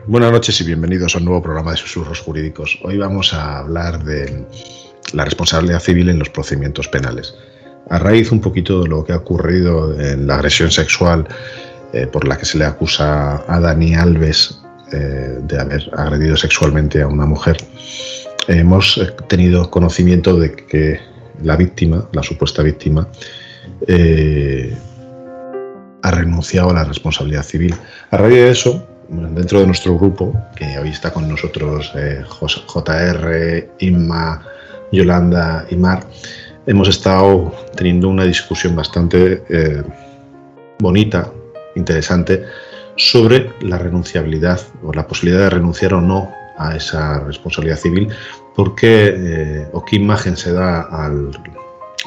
Buenas noches y bienvenidos a un nuevo programa de Susurros Jurídicos. Hoy vamos a hablar de la responsabilidad civil en los procedimientos penales. A raíz un poquito de lo que ha ocurrido en la agresión sexual por la que se le acusa a Dani Alves de haber agredido sexualmente a una mujer, hemos tenido conocimiento de que la víctima, la supuesta víctima, ha renunciado a la responsabilidad civil. A raíz de eso, dentro de nuestro grupo, que hoy está con nosotros JR, Inma, Yolanda y Mar, hemos estado teniendo una discusión bastante bonita, interesante, sobre la renunciabilidad o la posibilidad de renunciar o no a esa responsabilidad civil, porque o qué imagen se da al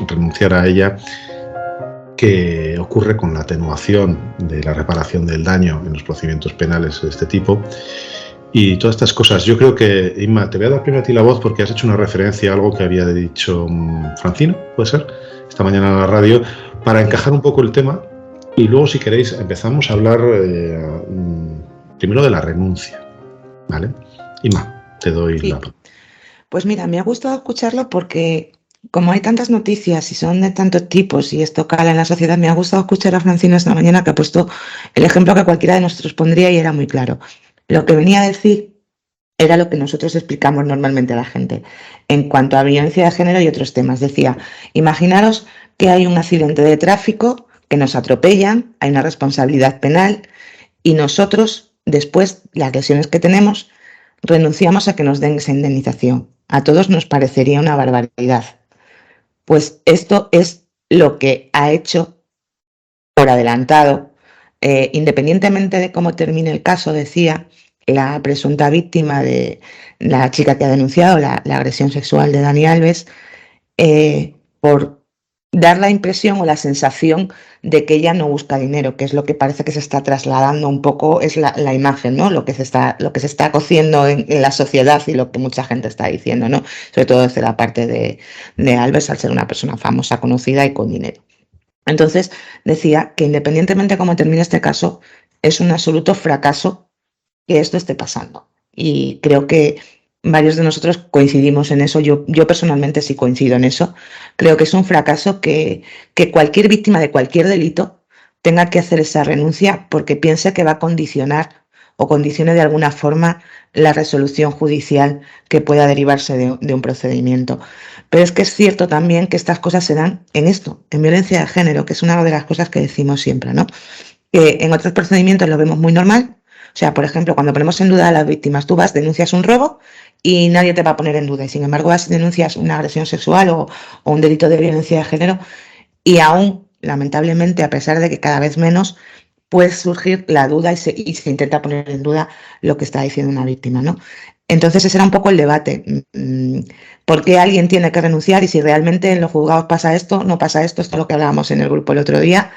renunciar a ella, que ocurre con la atenuación de la reparación del daño en los procedimientos penales de este tipo y todas estas cosas. Yo creo que, Inma, te voy a dar primero a ti la voz porque has hecho una referencia a algo que había dicho Francino, puede ser, esta mañana en la radio, para encajar un poco el tema, y luego, si queréis, empezamos a hablar primero de la renuncia, ¿vale? Inma, te doy la voz. Pues mira, me ha gustado escucharlo porque como hay tantas noticias y son de tantos tipos y esto cala en la sociedad, me ha gustado escuchar a Francino esta mañana, que ha puesto el ejemplo que cualquiera de nosotros pondría y era muy claro. Lo que venía a decir era lo que nosotros explicamos normalmente a la gente en cuanto a violencia de género y otros temas. Decía, imaginaros que hay un accidente de tráfico, que nos atropellan, hay una responsabilidad penal y nosotros, después, las lesiones que tenemos, renunciamos a que nos den esa indemnización. A todos nos parecería una barbaridad. Pues esto es lo que ha hecho por adelantado, independientemente de cómo termine el caso, decía la presunta víctima de la chica que ha denunciado la agresión sexual de Dani Alves, por dar la impresión o la sensación de que ella no busca dinero, que es lo que parece que se está trasladando un poco, es la imagen, ¿no? Lo que se está cociendo en la sociedad y lo que mucha gente está diciendo, ¿no? Sobre todo desde la parte de Alves, al ser una persona famosa, conocida y con dinero. Entonces, decía que independientemente de cómo termine este caso, es un absoluto fracaso que esto esté pasando. Y creo que varios de nosotros coincidimos en eso. Yo personalmente sí coincido en eso. Creo que es un fracaso que cualquier víctima de cualquier delito tenga que hacer esa renuncia porque piense que va a condicionar o condicione de alguna forma la resolución judicial que pueda derivarse de un procedimiento. Pero es que es cierto también que estas cosas se dan en esto, en violencia de género, que es una de las cosas que decimos siempre, ¿no? Que en otros procedimientos lo vemos muy normal. O sea, por ejemplo, cuando ponemos en duda a las víctimas, tú vas, denuncias un robo y nadie te va a poner en duda. Y sin embargo, vas, denuncias una agresión sexual o un delito de violencia de género y aún, lamentablemente, a pesar de que cada vez menos, puede surgir la duda y se intenta poner en duda lo que está diciendo una víctima, ¿no? Entonces ese era un poco el debate. ¿Por qué alguien tiene que renunciar? Y si realmente en los juzgados pasa esto, no pasa esto. Esto es lo que hablábamos en el grupo el otro día.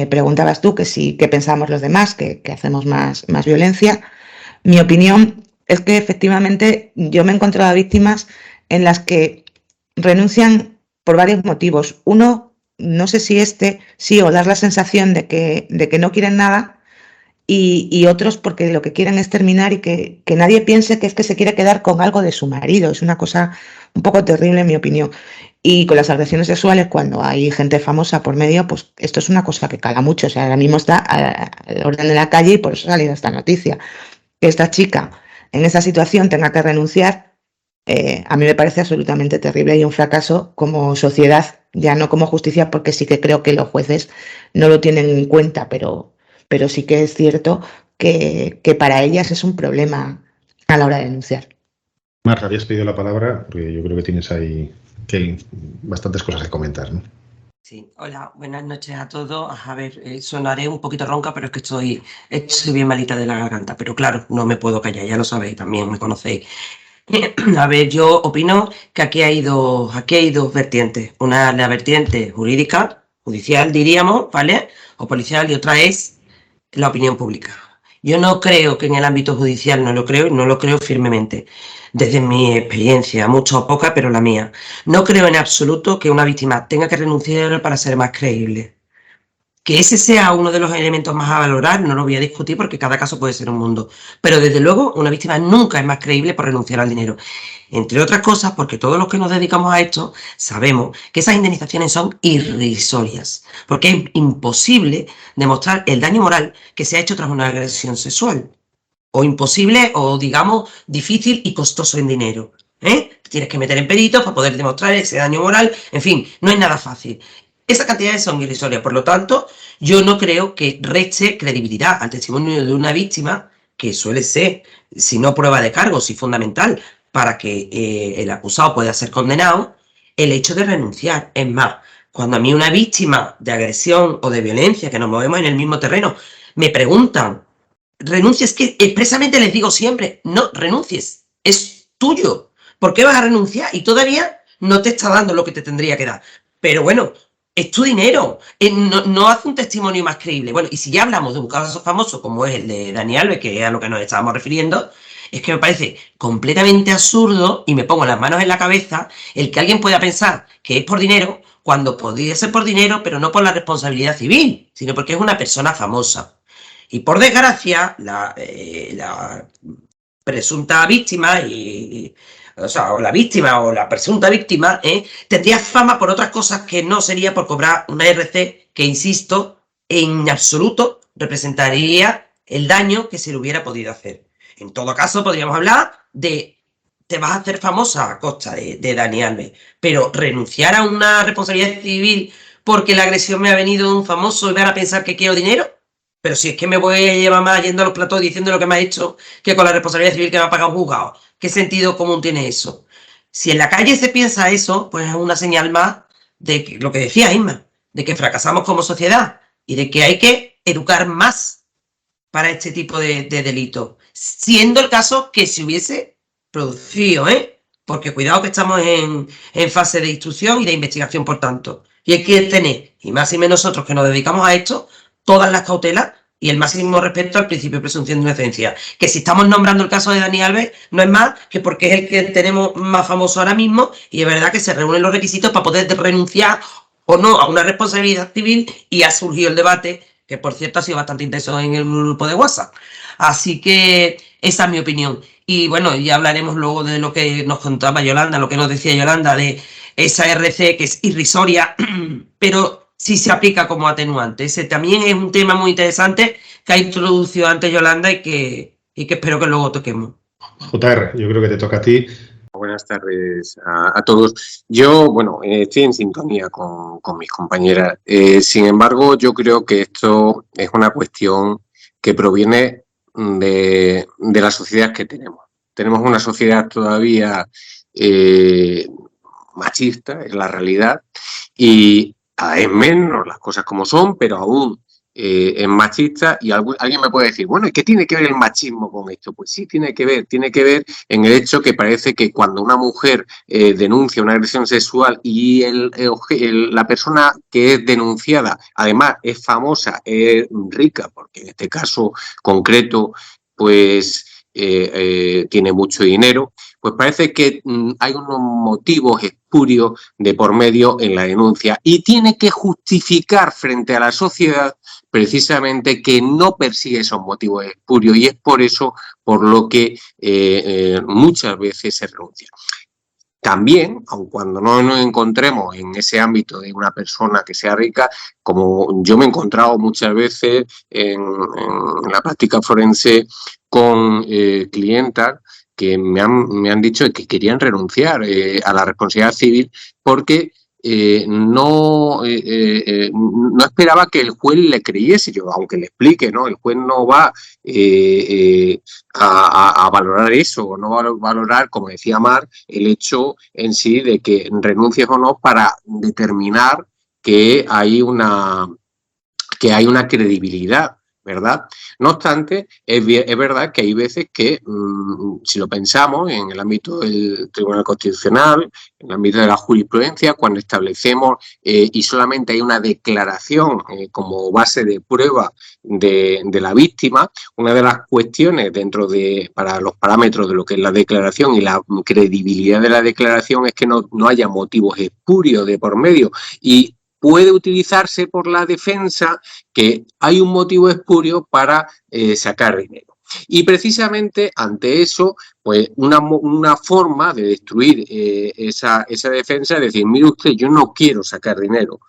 Preguntabas tú que sí, qué pensamos los demás, que hacemos más violencia. Mi opinión es que efectivamente yo me he encontrado a víctimas en las que renuncian por varios motivos. Uno, no sé si sí, o dar la sensación de que no quieren nada, y otros porque lo que quieren es terminar y que nadie piense que es que se quiere quedar con algo de su marido. Es una cosa un poco terrible en mi opinión. Y con las agresiones sexuales, cuando hay gente famosa por medio, pues esto es una cosa que cala mucho. O sea, ahora mismo está al orden de la calle y por eso ha salido esta noticia. Que esta chica en esa situación tenga que renunciar, a mí me parece absolutamente terrible y un fracaso como sociedad, ya no como justicia, porque sí que creo que los jueces no lo tienen en cuenta, pero sí que es cierto que para ellas es un problema a la hora de denunciar. Mar, habías pedido la palabra porque yo creo que tienes ahí bastantes cosas que comentar, ¿no? Sí, hola, buenas noches a todos. A ver, sonaré un poquito ronca, pero es que estoy bien malita de la garganta. Pero claro, no me puedo callar, ya lo sabéis, también me conocéis. A ver, yo opino que aquí hay dos vertientes. Una es la vertiente jurídica, judicial diríamos, ¿vale? O policial, y otra es la opinión pública. Yo no creo que en el ámbito judicial, no lo creo firmemente, desde mi experiencia, mucha o poca, pero la mía. No creo en absoluto que una víctima tenga que renunciar para ser más creíble. Que ese sea uno de los elementos más a valorar, no lo voy a discutir porque cada caso puede ser un mundo. Pero desde luego, una víctima nunca es más creíble por renunciar al dinero. Entre otras cosas, porque todos los que nos dedicamos a esto sabemos que esas indemnizaciones son irrisorias. Porque es imposible demostrar el daño moral que se ha hecho tras una agresión sexual. O imposible, o digamos, difícil y costoso en dinero. Tienes que meter en peritos para poder demostrar ese daño moral. En fin, no es nada fácil. Esas cantidades son irrisorias, por lo tanto, yo no creo que reste credibilidad al testimonio de una víctima, que suele ser, si no prueba de cargo, si fundamental, para que el acusado pueda ser condenado, el hecho de renunciar. Es más, cuando a mí una víctima de agresión o de violencia, que nos movemos en el mismo terreno, me preguntan, renuncies, que expresamente les digo siempre, no renuncies, es tuyo. ¿Por qué vas a renunciar? Y todavía no te está dando lo que te tendría que dar. Pero bueno, es tu dinero, no hace un testimonio más creíble. Bueno, y si ya hablamos de un caso famoso como es el de Dani Alves, que es a lo que nos estábamos refiriendo, es que me parece completamente absurdo, y me pongo las manos en la cabeza, el que alguien pueda pensar que es por dinero, cuando podría ser por dinero, pero no por la responsabilidad civil, sino porque es una persona famosa. Y por desgracia, la presunta víctima o la víctima o la presunta víctima, tendría fama por otras cosas que no sería por cobrar una RC que, insisto, en absoluto representaría el daño que se le hubiera podido hacer. En todo caso, podríamos hablar de te vas a hacer famosa a costa de Dani Alves, pero renunciar a una responsabilidad civil porque la agresión me ha venido de un famoso y van a pensar que quiero dinero. Pero si es que me voy a llevar más yendo a los platós diciendo lo que me ha hecho que con la responsabilidad civil que me ha pagado un juzgado. ¿Qué sentido común tiene eso? Si en la calle se piensa eso, pues es una señal más de que, lo que decía Isma, de que fracasamos como sociedad y de que hay que educar más para este tipo de delitos. Siendo el caso que se hubiese producido, porque cuidado que estamos en fase de instrucción y de investigación, por tanto. Y hay que tener, y más y menos nosotros que nos dedicamos a esto, todas las cautelas y el máximo respeto al principio de presunción de inocencia. Que si estamos nombrando el caso de Dani Alves, no es más que porque es el que tenemos más famoso ahora mismo y es verdad que se reúnen los requisitos para poder renunciar o no a una responsabilidad civil, y ha surgido el debate, que por cierto ha sido bastante intenso en el grupo de WhatsApp. Así que esa es mi opinión. Y bueno, ya hablaremos luego de lo que nos contaba Yolanda, lo que nos decía Yolanda de esa RC que es irrisoria, pero sí se aplica como atenuante. Ese también es un tema muy interesante que ha introducido antes Yolanda y que espero que luego toquemos. JR, yo creo que te toca a ti. Buenas tardes a todos. Yo, bueno, estoy en sintonía con mis compañeras. Sin embargo, yo creo que esto es una cuestión que proviene de la sociedad que tenemos. Tenemos una sociedad todavía machista, es la realidad, y es menos las cosas como son, pero aún es machista. Y alguien me puede decir, bueno, ¿y qué tiene que ver el machismo con esto? Pues sí, tiene que ver en el hecho que parece que cuando una mujer denuncia una agresión sexual y la persona que es denunciada además es famosa, es rica, porque en este caso concreto pues tiene mucho dinero, pues parece que hay unos motivos espurios de por medio en la denuncia y tiene que justificar frente a la sociedad precisamente que no persigue esos motivos espurios, y es por eso por lo que muchas veces se renuncia. También, aun cuando no nos encontremos en ese ámbito de una persona que sea rica, como yo me he encontrado muchas veces en la práctica forense con clientas que me han dicho que querían renunciar a la responsabilidad civil porque no esperaba que el juez le creyese. Yo, aunque le explique, ¿no? El juez no va a valorar eso, no va a valorar, como decía Mar, el hecho en sí de que renuncies o no para determinar que hay una credibilidad, ¿verdad? No obstante, es verdad que hay veces que, si lo pensamos en el ámbito del Tribunal Constitucional, en el ámbito de la jurisprudencia, cuando establecemos y solamente hay una declaración como base de prueba de la víctima, una de las cuestiones para los parámetros de lo que es la declaración y la credibilidad de la declaración es que no haya motivos espurios de por medio. Y puede utilizarse por la defensa que hay un motivo espurio para sacar dinero. Y precisamente ante eso, pues una forma de destruir esa defensa es decir, mire usted, yo no quiero sacar dinero.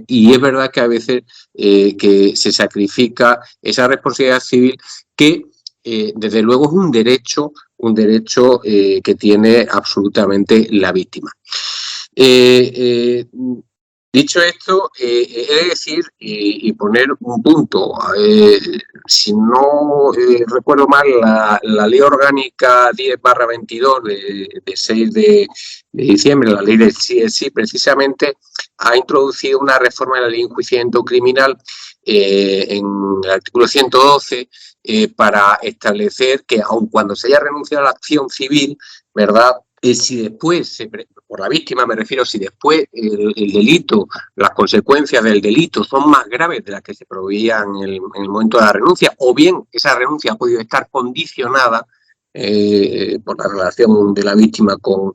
Y es verdad que a veces que se sacrifica esa responsabilidad civil que desde luego es un derecho que tiene absolutamente la víctima. Dicho esto, he de decir y poner un punto. Si no recuerdo mal, la Ley Orgánica 10/22 de 6 de diciembre, la ley del sí, precisamente ha introducido una reforma de la ley de enjuiciamiento criminal en el artículo 112 para establecer que aun cuando se haya renunciado a la acción civil, ¿verdad? Si después, por la víctima me refiero, si después el delito, las consecuencias del delito son más graves de las que se proveían en el momento de la renuncia, o bien esa renuncia ha podido estar condicionada por la relación de la víctima con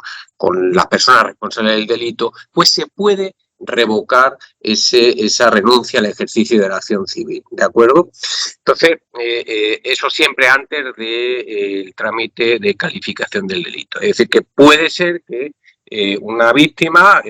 las personas responsables del delito, pues se puede revocar esa renuncia al ejercicio de la acción civil, ¿de acuerdo? Entonces, eso siempre antes del trámite de calificación del delito. Es decir, que puede ser que una víctima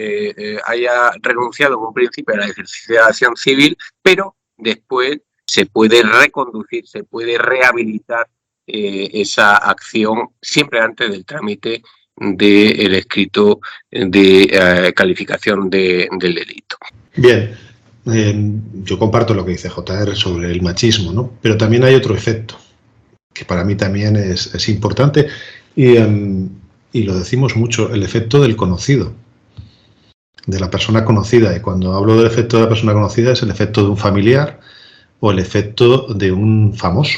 haya renunciado en un principio al ejercicio de la acción civil, pero después se puede reconducir, se puede rehabilitar esa acción siempre antes del trámite del escrito de calificación del delito. Bien, yo comparto lo que dice JR sobre el machismo, ¿no? Pero también hay otro efecto que para mí también es importante y lo decimos mucho, el efecto del conocido, de la persona conocida. Y cuando hablo del efecto de la persona conocida es el efecto de un familiar o el efecto de un famoso.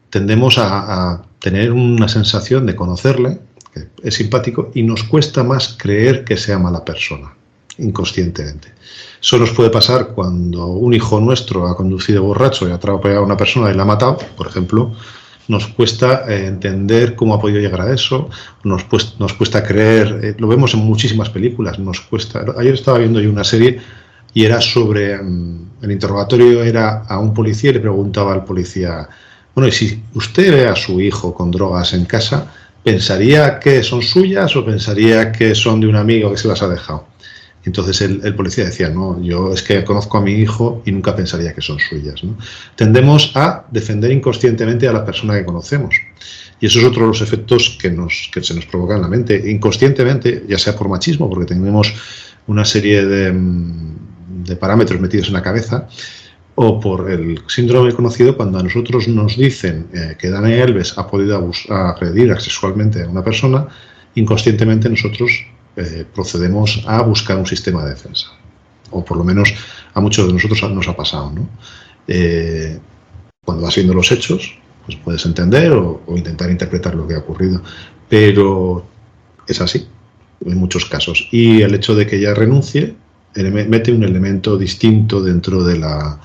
Tendemos a tener una sensación de conocerle, que es simpático, y nos cuesta más creer que sea mala persona, inconscientemente. Eso nos puede pasar cuando un hijo nuestro ha conducido borracho y ha atropellado a una persona y la ha matado, por ejemplo. Nos cuesta entender cómo ha podido llegar a eso, nos cuesta creer, lo vemos en muchísimas películas, nos cuesta. Ayer estaba viendo yo una serie y era sobre, el interrogatorio era a un policía y le preguntaba al policía, bueno, y si usted ve a su hijo con drogas en casa, ¿pensaría que son suyas o pensaría que son de un amigo que se las ha dejado? Entonces el policía decía, no, yo es que conozco a mi hijo y nunca pensaría que son suyas, ¿no? Tendemos a defender inconscientemente a la persona que conocemos. Y eso es otro de los efectos que se nos provoca en la mente. Inconscientemente, ya sea por machismo, porque tenemos una serie de parámetros metidos en la cabeza, o por el síndrome conocido cuando a nosotros nos dicen que Dani Alves ha podido agredir sexualmente a una persona, inconscientemente nosotros procedemos a buscar un sistema de defensa. O por lo menos a muchos de nosotros nos ha pasado, ¿no? Cuando vas viendo los hechos, pues puedes entender o intentar interpretar lo que ha ocurrido. Pero es así, en muchos casos. Y el hecho de que ella renuncie mete un elemento distinto dentro de la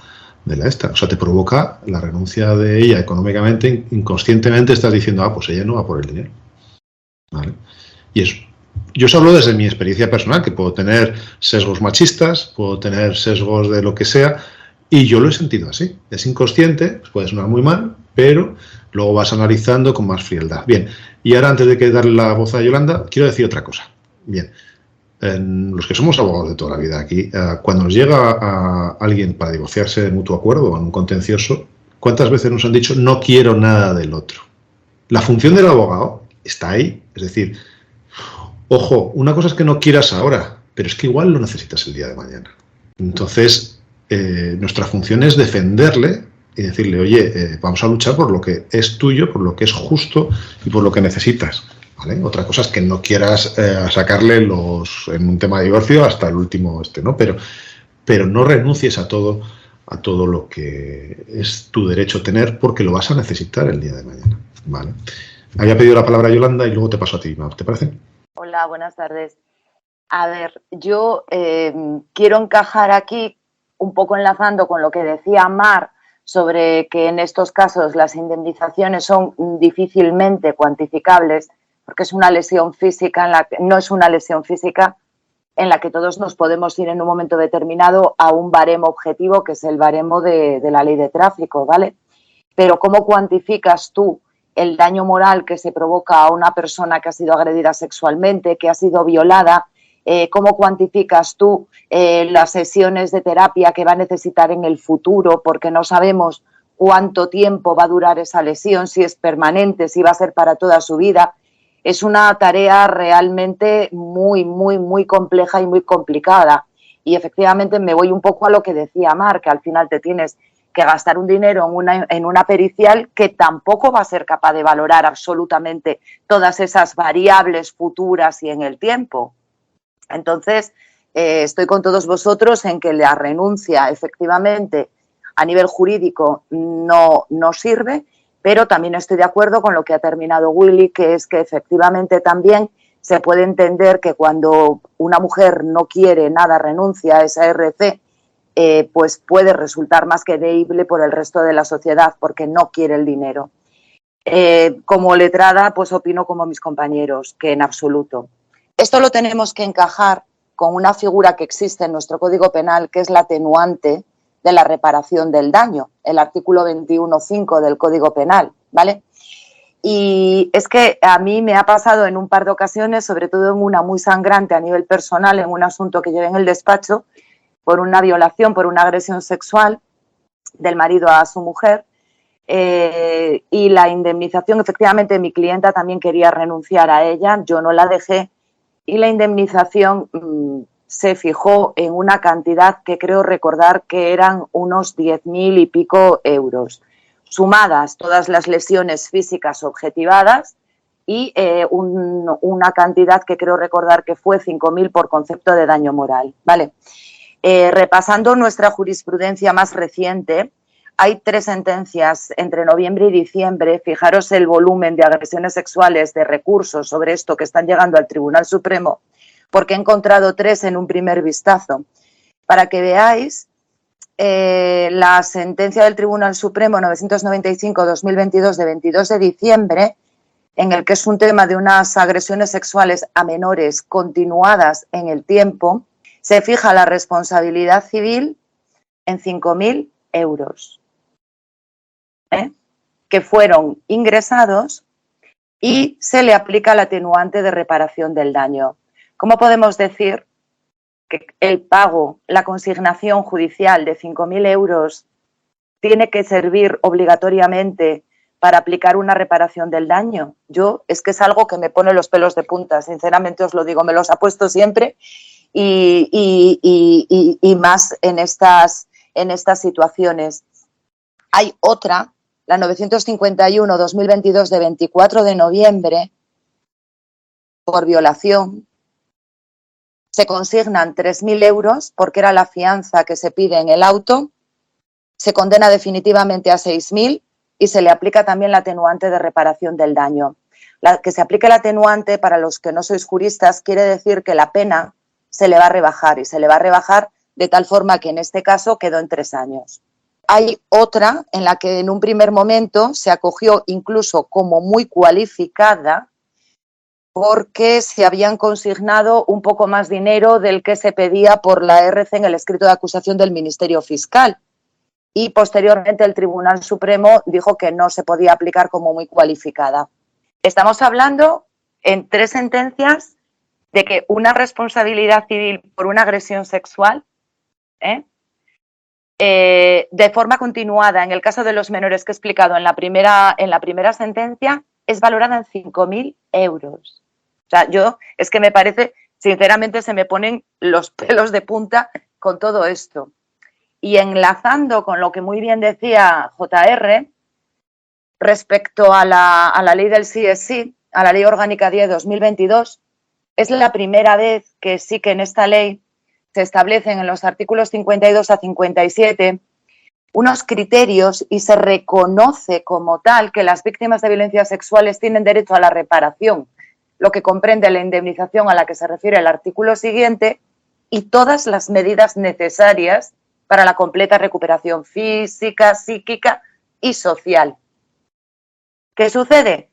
esta. O sea, te provoca la renuncia de ella económicamente, inconscientemente estás diciendo, pues ella no va por el dinero. ¿Vale? Y eso. Yo os hablo desde mi experiencia personal, que puedo tener sesgos machistas, puedo tener sesgos de lo que sea, y yo lo he sentido así. Es inconsciente, puede sonar muy mal, pero luego vas analizando con más frialdad. Bien, y ahora antes de darle la voz a Yolanda, quiero decir otra cosa. Bien, los que somos abogados de toda la vida aquí, cuando nos llega a alguien para divorciarse de mutuo acuerdo o en un contencioso, ¿cuántas veces nos han dicho no quiero nada del otro? La función del abogado está ahí, es decir, ojo, una cosa es que no quieras ahora, pero es que igual lo necesitas el día de mañana. Entonces, nuestra función es defenderle y decirle, oye, vamos a luchar por lo que es tuyo, por lo que es justo y por lo que necesitas. ¿Vale? Otra cosa es que no quieras sacarle en un tema de divorcio hasta el último ¿no? Pero no renuncies a todo lo que es tu derecho tener porque lo vas a necesitar el día de mañana. ¿Vale? Había pedido la palabra Yolanda y luego te paso a ti, ¿te parece? Hola, buenas tardes. A ver, yo quiero encajar aquí, un poco enlazando con lo que decía Mar, sobre que en estos casos las indemnizaciones son difícilmente cuantificables, porque es una lesión física, no es una lesión física en la que todos nos podemos ir en un momento determinado a un baremo objetivo, que es el baremo de la ley de tráfico, ¿vale? Pero ¿cómo cuantificas tú el daño moral que se provoca a una persona que ha sido agredida sexualmente, que ha sido violada? ¿Cómo cuantificas tú las sesiones de terapia que va a necesitar en el futuro? Porque no sabemos cuánto tiempo va a durar esa lesión, si es permanente, si va a ser para toda su vida. Es una tarea realmente muy compleja y muy complicada. Y efectivamente me voy un poco a lo que decía Mar, que al final te tienes que gastar un dinero en una pericial que tampoco va a ser capaz de valorar absolutamente todas esas variables futuras y en el tiempo. Entonces, estoy con todos vosotros en que la renuncia efectivamente a nivel jurídico no sirve, pero también estoy de acuerdo con lo que ha terminado Willy, que es que efectivamente también se puede entender que cuando una mujer no quiere nada, renuncia a esa RC, pues puede resultar más que creíble por el resto de la sociedad porque no quiere el dinero. Como letrada, pues opino como mis compañeros, que en absoluto. Esto lo tenemos que encajar con una figura que existe en nuestro Código Penal, que es la atenuante de la reparación del daño, el artículo 21.5 del Código Penal, ¿vale? Y es que a mí me ha pasado en un par de ocasiones, sobre todo en una muy sangrante a nivel personal, en un asunto que llevé en el despacho, por una violación, por una agresión sexual del marido a su mujer, y la indemnización, efectivamente, mi clienta también quería renunciar a ella, yo no la dejé, y la indemnización se fijó en una cantidad que creo recordar que eran unos 10.000 y pico euros, sumadas todas las lesiones físicas objetivadas y una cantidad que creo recordar que fue 5.000 por concepto de daño moral, ¿vale? Repasando nuestra jurisprudencia más reciente, hay 3 sentencias entre noviembre y diciembre. Fijaros el volumen de agresiones sexuales, de recursos sobre esto que están llegando al Tribunal Supremo, porque he encontrado 3 en un primer vistazo. Para que veáis, la sentencia del Tribunal Supremo 995-2022 de 22 de diciembre, en el que es un tema de unas agresiones sexuales a menores continuadas en el tiempo, se fija la responsabilidad civil en 5.000 euros. Que fueron ingresados y se le aplica el atenuante de reparación del daño. ¿Cómo podemos decir que el pago, la consignación judicial de 5.000 euros tiene que servir obligatoriamente para aplicar una reparación del daño? Es que es algo que me pone los pelos de punta, sinceramente os lo digo, me los ha puesto siempre y más en estas situaciones. Hay otra, la 951-2022 de 24 de noviembre, por violación. Se consignan 3.000 euros porque era la fianza que se pide en el auto. Se condena definitivamente a 6.000 y se le aplica también la atenuante de reparación del daño. Que se aplique el atenuante, para los que no sois juristas, quiere decir que la pena se le va a rebajar y se le va a rebajar de tal forma que en este caso quedó en 3 años. Hay otra en la que en un primer momento se acogió incluso como muy cualificada porque se habían consignado un poco más dinero del que se pedía por la RC en el escrito de acusación del Ministerio Fiscal. Y posteriormente el Tribunal Supremo dijo que no se podía aplicar como muy cualificada. Estamos hablando en 3 sentencias de que una responsabilidad civil por una agresión sexual, de forma continuada, en el caso de los menores que he explicado en la primera sentencia, es valorada en 5.000 euros. O sea, es que me parece, sinceramente, se me ponen los pelos de punta con todo esto. Y enlazando con lo que muy bien decía JR, respecto a la ley del sí es sí, a la Ley Orgánica 10/2022, es la primera vez que sí que en esta ley se establecen en los artículos 52 a 57 unos criterios y se reconoce como tal que las víctimas de violencias sexuales tienen derecho a la reparación, lo que comprende la indemnización a la que se refiere el artículo siguiente y todas las medidas necesarias para la completa recuperación física, psíquica y social. ¿Qué sucede?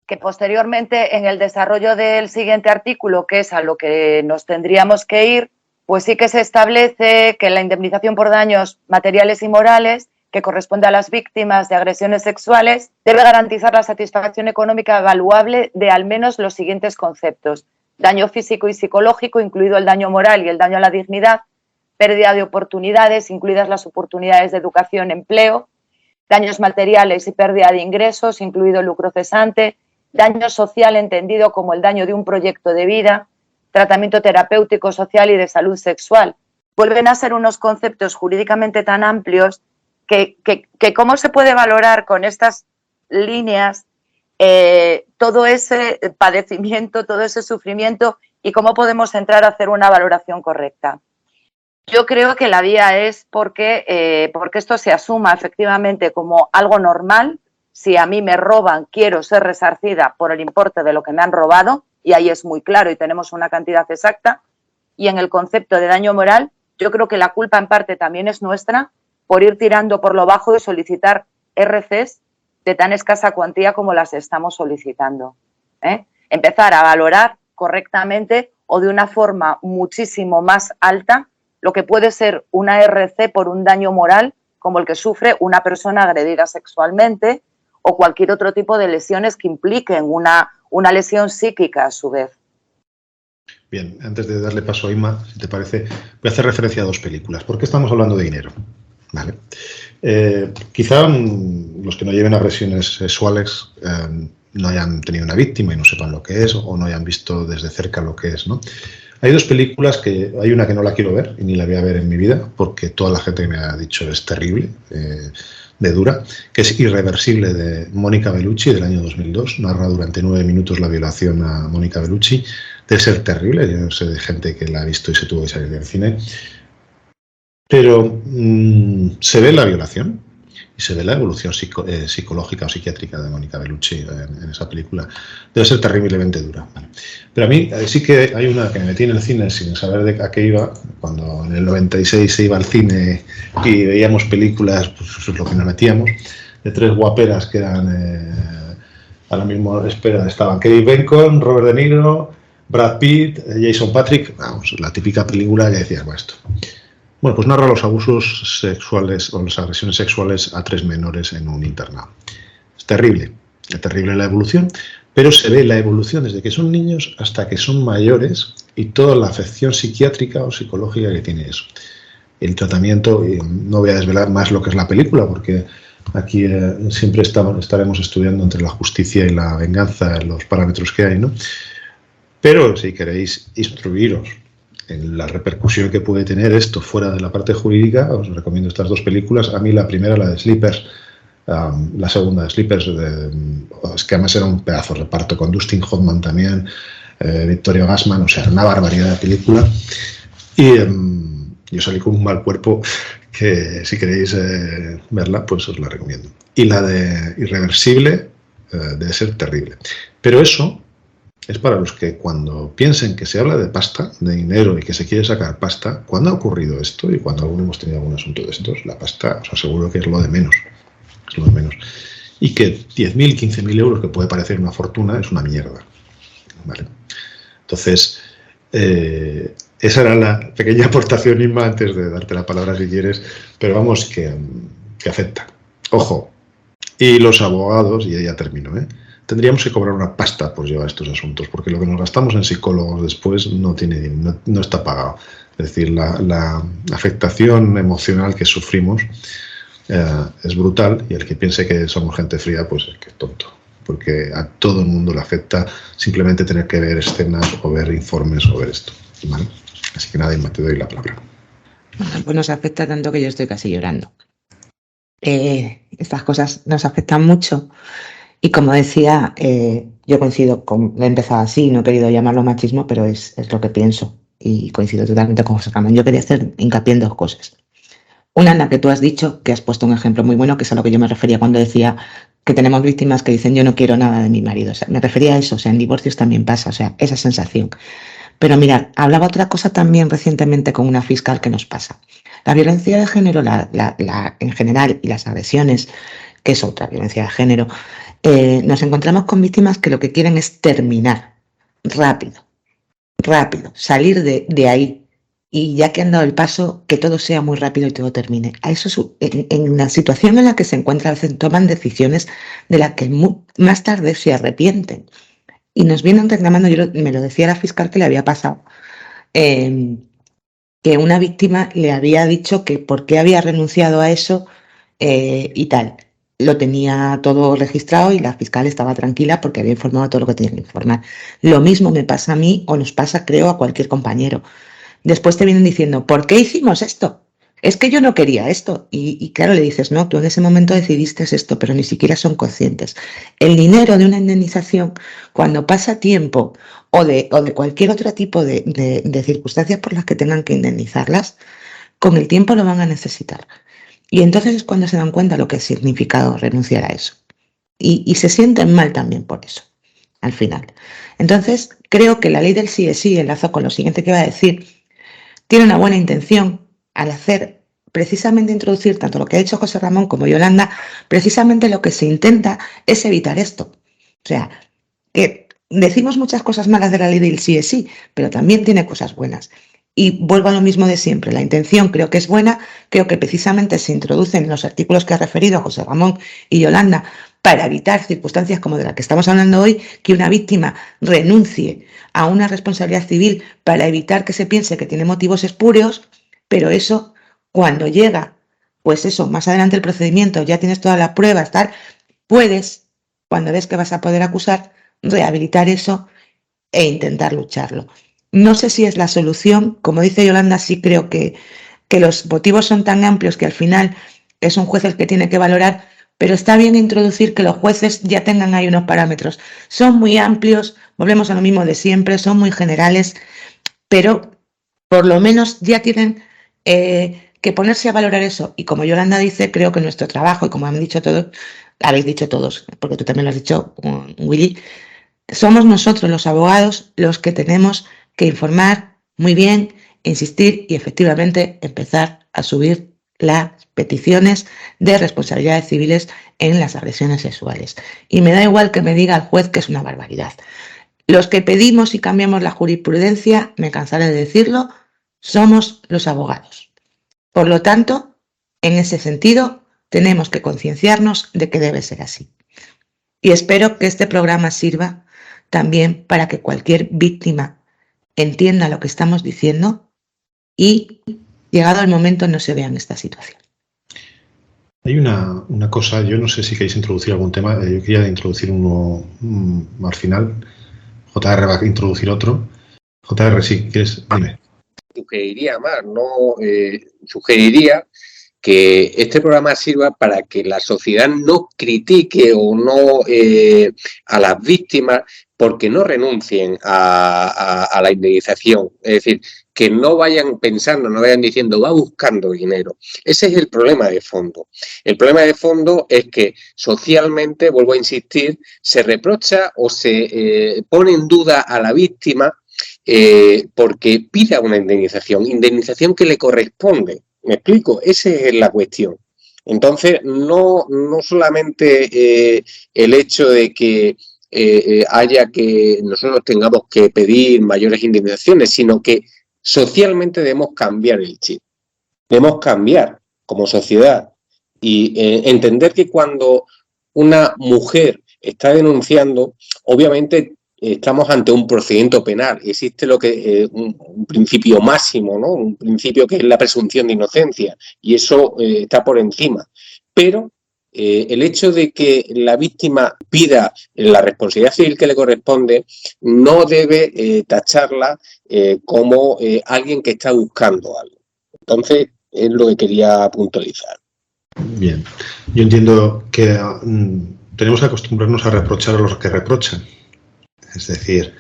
que posteriormente en el desarrollo del siguiente artículo, que es a lo que nos tendríamos que ir, pues sí que se establece que la indemnización por daños materiales y morales, que corresponde a las víctimas de agresiones sexuales, debe garantizar la satisfacción económica evaluable de al menos los siguientes conceptos: daño físico y psicológico, incluido el daño moral y el daño a la dignidad; pérdida de oportunidades, incluidas las oportunidades de educación, empleo; daños materiales y pérdida de ingresos, incluido el lucro cesante; daño social entendido como el daño de un proyecto de vida; tratamiento terapéutico, social y de salud sexual. Vuelven a ser unos conceptos jurídicamente tan amplios que cómo se puede valorar con estas líneas todo ese padecimiento, todo ese sufrimiento, y cómo podemos entrar a hacer una valoración correcta. Yo creo que la vía es porque esto se asuma efectivamente como algo normal. Si a mí me roban, quiero ser resarcida por el importe de lo que me han robado, y ahí es muy claro y tenemos una cantidad exacta. Y en el concepto de daño moral, yo creo que la culpa en parte también es nuestra por ir tirando por lo bajo y solicitar RCs de tan escasa cuantía como las estamos solicitando. Empezar a valorar correctamente o de una forma muchísimo más alta lo que puede ser una RC por un daño moral como el que sufre una persona agredida sexualmente, o cualquier otro tipo de lesiones que impliquen una lesión psíquica a su vez. Bien, antes de darle paso a Inma, si te parece, voy a hacer referencia a dos películas. ¿Por qué estamos hablando de dinero? Vale. Quizá los que no lleven agresiones sexuales no hayan tenido una víctima y no sepan lo que es, o no hayan visto desde cerca lo que es, ¿no? Hay dos películas que hay una que no la quiero ver y ni la voy a ver en mi vida porque toda la gente que me ha dicho es terrible, de dura, que es Irreversible, de Mónica Bellucci, del año 2002. Narra durante 9 minutos la violación a Mónica Bellucci. Debe ser terrible, yo no sé de gente que la ha visto y se tuvo que salir del cine. Pero se ve la violación y se ve la evolución psicológica o psiquiátrica de Mónica Bellucci en esa película. Debe ser terriblemente dura. Vale. Pero a mí sí que hay una que me metí en el cine sin saber a qué iba, cuando en el 96 se iba al cine y veíamos películas, pues eso es lo que nos metíamos, de tres guaperas que eran a la misma espera. Estaban Kevin Bacon, Robert De Niro, Brad Pitt, Jason Patric, vamos, la típica película que decías, esto. Bueno, pues narra los abusos sexuales o las agresiones sexuales a 3 menores en un internado. Es terrible la evolución, pero se ve la evolución desde que son niños hasta que son mayores y toda la afección psiquiátrica o psicológica que tiene eso. El tratamiento, y no voy a desvelar más lo que es la película, porque aquí siempre estaremos estudiando entre la justicia y la venganza los parámetros que hay, ¿no? Pero si queréis instruiros en la repercusión que puede tener esto fuera de la parte jurídica, os recomiendo estas dos películas. A mí la primera, la de Sleepers, la segunda de Sleepers, es que además era un pedazo de reparto con Dustin Hoffman también, Victoria Gassman, o sea, una barbaridad de película. Y yo salí con un mal cuerpo que si queréis verla, pues os la recomiendo. Y la de Irreversible debe ser terrible. Pero eso es para los que cuando piensen que se habla de pasta, de dinero y que se quiere sacar pasta, ¿cuándo ha ocurrido esto? Y cuando hemos tenido algún asunto de estos, la pasta, os aseguro que es lo de menos. Es lo de menos. Y que 10.000, 15.000 euros, que puede parecer una fortuna, es una mierda. ¿Vale? Entonces, esa era la pequeña aportación, Inma, antes de darte la palabra si quieres, pero vamos, que afecta. Ojo. Y los abogados, y ya termino, tendríamos que cobrar una pasta por llevar estos asuntos, porque lo que nos gastamos en psicólogos después no está pagado. Es decir, la afectación emocional que sufrimos es brutal, y el que piense que somos gente fría, pues es que es tonto, porque a todo el mundo le afecta simplemente tener que ver escenas o ver informes o ver esto, ¿vale? Así que nada, Inma, te doy la palabra. Bueno, pues nos afecta tanto que yo estoy casi llorando. Estas cosas nos afectan mucho. Y como decía, yo coincido he empezado así, no he querido llamarlo machismo, pero es lo que pienso y coincido totalmente con José Ramón. Yo quería hacer hincapié en dos cosas. Una en la que tú has dicho, que has puesto un ejemplo muy bueno, que es a lo que yo me refería cuando decía que tenemos víctimas que dicen yo no quiero nada de mi marido. O sea, me refería a eso, o sea, en divorcios también pasa, o sea, esa sensación. Pero mirad, hablaba otra cosa también recientemente con una fiscal que nos pasa. La violencia de género, en general, y las agresiones, que es otra violencia de género, nos encontramos con víctimas que lo que quieren es terminar rápido, salir de ahí. Y ya que han dado el paso, que todo sea muy rápido y todo termine. A eso, en la situación en la que se encuentran, toman decisiones de las que más tarde se arrepienten. Y nos vienen reclamando, me lo decía la fiscal que le había pasado, que una víctima le había dicho que por qué había renunciado a eso y tal. Lo tenía todo registrado y la fiscal estaba tranquila porque había informado todo lo que tenía que informar. Lo mismo me pasa a mí o nos pasa, creo, a cualquier compañero. Después te vienen diciendo, ¿por qué hicimos esto? Es que yo no quería esto. Y claro, le dices, no, tú en ese momento decidiste esto, pero ni siquiera son conscientes. El dinero de una indemnización, cuando pasa tiempo o de cualquier otro tipo de circunstancias por las que tengan que indemnizarlas, con el tiempo lo van a necesitar. Y entonces es cuando se dan cuenta lo que ha significado renunciar a eso. Y se sienten mal también por eso, al final. Entonces, creo que la ley del sí es sí, enlazo con lo siguiente que iba a decir, tiene una buena intención al hacer, precisamente introducir tanto lo que ha hecho José Ramón como Yolanda, precisamente lo que se intenta es evitar esto. O sea, que decimos muchas cosas malas de la ley del sí es sí, pero también tiene cosas buenas. Y vuelvo a lo mismo de siempre, la intención creo que es buena, creo que precisamente se introducen en los artículos que ha referido José Ramón y Yolanda para evitar circunstancias como de la que estamos hablando hoy, que una víctima renuncie a una responsabilidad civil para evitar que se piense que tiene motivos espurios, pero eso, cuando llega, pues eso, más adelante el procedimiento, ya tienes todas las pruebas, tal, puedes, cuando ves que vas a poder acusar, rehabilitar eso e intentar lucharlo. No sé si es la solución, como dice Yolanda, sí creo que los motivos son tan amplios que al final es un juez el que tiene que valorar, pero está bien introducir que los jueces ya tengan ahí unos parámetros. Son muy amplios, volvemos a lo mismo de siempre, son muy generales, pero por lo menos ya tienen que ponerse a valorar eso. Y como Yolanda dice, creo que nuestro trabajo, y como han dicho todos, habéis dicho todos, porque tú también lo has dicho, Willy, somos nosotros los abogados los que tenemos que informar muy bien, insistir y efectivamente empezar a subir las peticiones de responsabilidades civiles en las agresiones sexuales. Y me da igual que me diga el juez que es una barbaridad. Los que pedimos y cambiamos la jurisprudencia, me cansaré de decirlo, somos los abogados. Por lo tanto, en ese sentido, tenemos que concienciarnos de que debe ser así. Y espero que este programa sirva también para que cualquier víctima entienda lo que estamos diciendo y, llegado el momento, no se vea en esta situación. Hay una cosa, yo no sé si queréis introducir algún tema, yo quería introducir uno al final, JR va a introducir otro. JR, si quieres, dime. Sugeriría más, no sugeriría que este programa sirva para que la sociedad no critique o no a las víctimas porque no renuncien a la indemnización. Es decir, que no vayan pensando, no vayan diciendo, va buscando dinero. Ese es el problema de fondo. El problema de fondo es que socialmente, vuelvo a insistir, se reprocha o se pone en duda a la víctima porque pida una indemnización que le corresponde. ¿Me explico? Esa es la cuestión. Entonces, no solamente el hecho de que haya que nosotros tengamos que pedir mayores indemnizaciones, sino que socialmente debemos cambiar el chip. Debemos cambiar como sociedad y entender que cuando una mujer está denunciando, obviamente estamos ante un procedimiento penal. Existe lo que un principio máximo, ¿no? Un principio que es la presunción de inocencia y eso está por encima. Pero el hecho de que la víctima pida la responsabilidad civil que le corresponde no debe tacharla como alguien que está buscando algo. Entonces, es lo que quería puntualizar. Bien, yo entiendo que tenemos que acostumbrarnos a reprochar a los que reprochan. Es decir,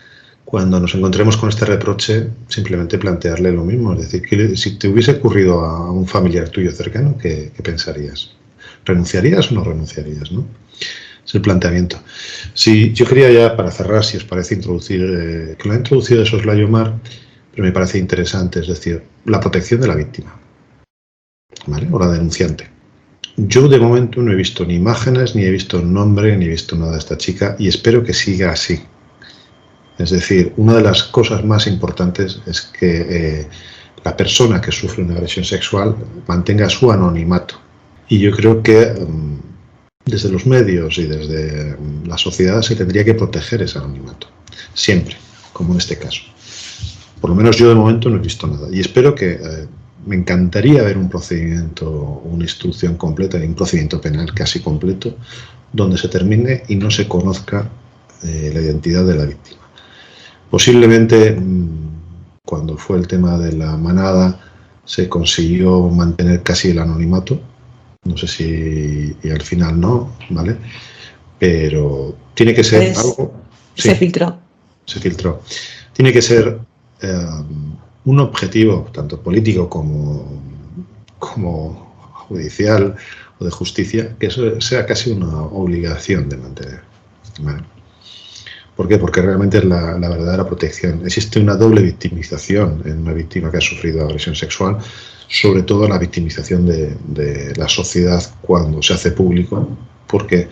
cuando nos encontremos con este reproche, simplemente plantearle lo mismo. Es decir, que si te hubiese ocurrido a un familiar tuyo cercano, ¿qué pensarías? ¿Renunciarías o no renunciarías? ¿No? Es el planteamiento. Sí, yo quería ya, para cerrar, si os parece, introducir, que lo ha introducido de soslayo Mar, pero me parece interesante, es decir, la protección de la víctima, ¿vale? O la denunciante. Yo de momento no he visto ni imágenes, ni he visto nombre, ni he visto nada de esta chica y espero que siga así. Es decir, una de las cosas más importantes es que la persona que sufre una agresión sexual mantenga su anonimato. Y yo creo que desde los medios y desde la sociedad se tendría que proteger ese anonimato. Siempre, como en este caso. Por lo menos yo de momento no he visto nada. Y espero que... me encantaría ver un procedimiento, una instrucción completa, un procedimiento penal casi completo, donde se termine y no se conozca la identidad de la víctima. Posiblemente, cuando fue el tema de la manada, se consiguió mantener casi el anonimato. No sé si y al final no, ¿vale? Pero tiene que ser algo... Se filtró. Se filtró. Tiene que ser un objetivo, tanto político como judicial o de justicia, que eso sea casi una obligación de mantener, ¿vale? ¿Por qué? Porque realmente es la verdadera protección. Existe una doble victimización en una víctima que ha sufrido agresión sexual, sobre todo la victimización de la sociedad cuando se hace público, porque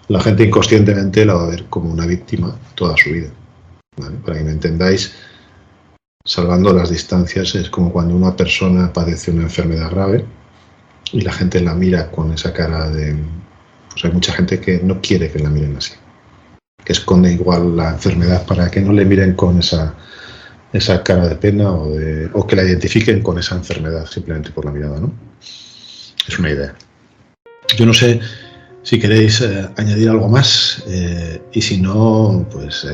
la gente inconscientemente la va a ver como una víctima toda su vida, ¿vale? Para que me entendáis, salvando las distancias, es como cuando una persona padece una enfermedad grave y la gente la mira con esa cara de... Pues hay mucha gente que no quiere que la miren así, que esconde igual la enfermedad para que no le miren con esa cara de pena o que la identifiquen con esa enfermedad simplemente por la mirada, ¿no? Es una idea. Yo no sé si queréis añadir algo más y si no, pues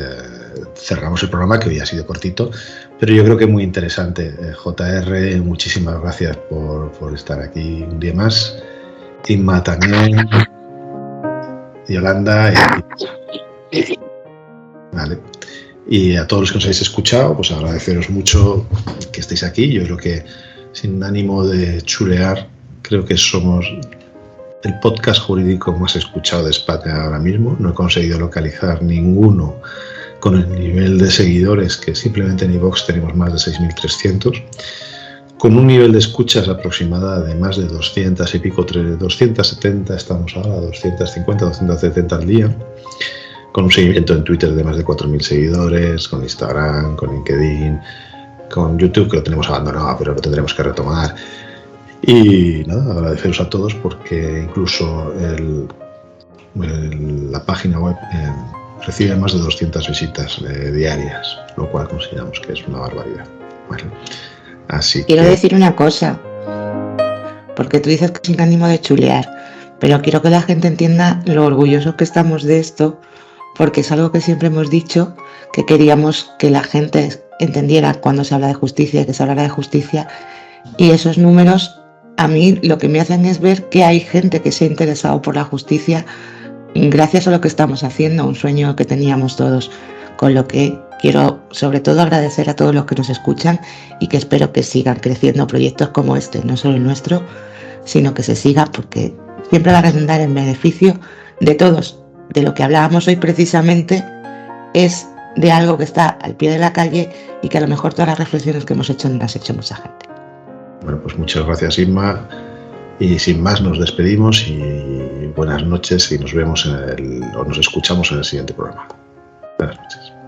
cerramos el programa, que hoy ha sido cortito, pero yo creo que es muy interesante. JR, muchísimas gracias por estar aquí un día más. Inma también. Yolanda. Vale. Y a todos los que nos habéis escuchado, pues agradeceros mucho que estéis aquí. Yo creo que, sin ánimo de chulear, creo que somos el podcast jurídico más escuchado de España ahora mismo. No he conseguido localizar ninguno con el nivel de seguidores, que simplemente en iVoox tenemos más de 6.300, con un nivel de escuchas aproximada de más de 200 y pico, 270 estamos ahora, 250, 270 al día, con un seguimiento en Twitter de más de 4.000 seguidores, con Instagram, con LinkedIn, con YouTube, que lo tenemos abandonado, pero lo tendremos que retomar. Y nada, agradeceros a todos, porque incluso la página web recibe más de 200 visitas diarias, lo cual consideramos que es una barbaridad. Bueno, así quiero decir una cosa, porque tú dices que sin ánimo de chulear, pero quiero que la gente entienda lo orgullosos que estamos de esto, porque es algo que siempre hemos dicho, que queríamos que la gente entendiera cuando se habla de justicia, que se hablara de justicia, y esos números a mí lo que me hacen es ver que hay gente que se ha interesado por la justicia gracias a lo que estamos haciendo, un sueño que teníamos todos, con lo que quiero sobre todo agradecer a todos los que nos escuchan y que espero que sigan creciendo proyectos como este, no solo el nuestro, sino que se siga, porque siempre va a redundar en beneficio de todos. De lo que hablábamos hoy precisamente es de algo que está al pie de la calle y que a lo mejor todas las reflexiones que hemos hecho no las ha hecho mucha gente. Bueno, pues muchas gracias, Inma. Y sin más nos despedimos y buenas noches, y nos vemos o nos escuchamos en el siguiente programa. Buenas noches.